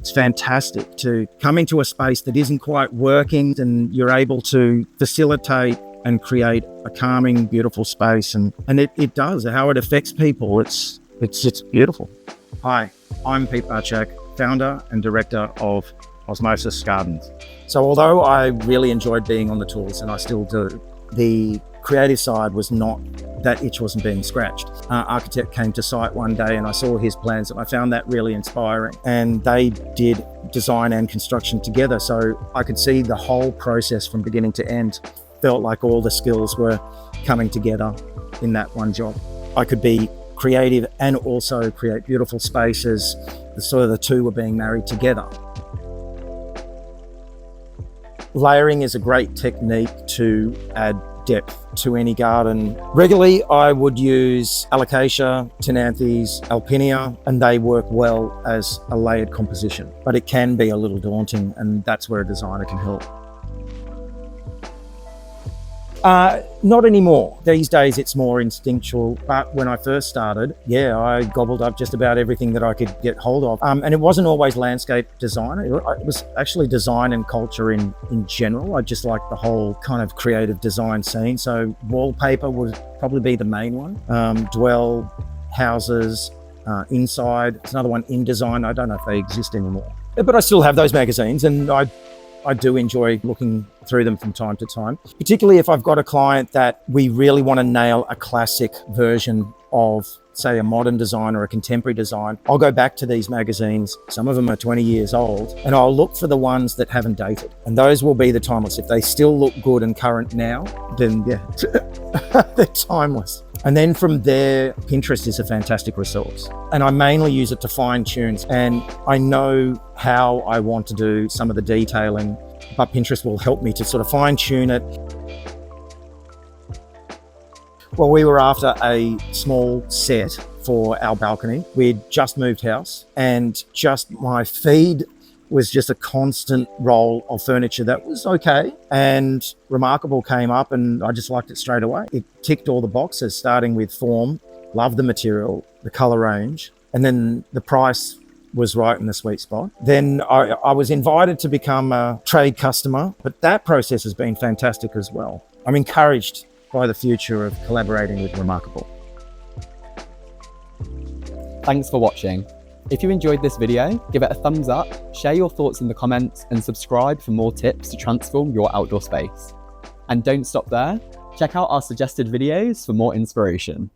It's fantastic to come into a space that isn't quite working and you're able to facilitate and create a calming, beautiful space. And it does. How it affects people, it's beautiful. Hi, I'm Peter Bachak, founder and director of Osmosis Gardens. So although I really enjoyed being on the tools, and I still do, the creative side was not, that itch wasn't being scratched. Architect came to site one day and I saw his plans and I found that really inspiring. And they did design and construction together. So I could see the whole process from beginning to end. Felt like all the skills were coming together in that one job. I could be creative and also create beautiful spaces. The two were being married together. Layering is a great technique to add depth to any garden. Regularly, I would use alocasia, tenanthes, alpinia, and they work well as a layered composition. But it can be a little daunting, and that's where a designer can help. Not anymore. These days it's more instinctual, but when I first started, I gobbled up just about everything that I could get hold of. And it wasn't always landscape design. It was actually design and culture in general. I just liked the whole kind of creative design scene. So wallpaper would probably be the main one. Dwell, houses, inside. It's another one, in design. I don't know if they exist anymore. But I still have those magazines, and I do enjoy looking through them from time to time, particularly if I've got a client that we really want to nail a classic version of, say, a modern design or a contemporary design. I'll go back to these magazines. Some of them are 20 years old, and I'll look for the ones that haven't dated. And those will be the timeless. If they still look good and current now, then they're timeless. And then from there, Pinterest is a fantastic resource. And I mainly use it to fine tune. And I know how I want to do some of the detailing, but Pinterest will help me to sort of fine tune it. Well, we were after a small set for our balcony. We'd just moved house, and just my feed was just a constant roll of furniture that was okay. And Remarkable came up and I just liked it straight away. It ticked all the boxes, starting with form, loved the material, the color range, and then the price was right in the sweet spot. Then I was invited to become a trade customer, but that process has been fantastic as well. I'm encouraged by the future of collaborating with Remarkable. Thanks for watching. If you enjoyed this video, give it a thumbs up, share your thoughts in the comments, and subscribe for more tips to transform your outdoor space. And don't stop there. Check out our suggested videos for more inspiration.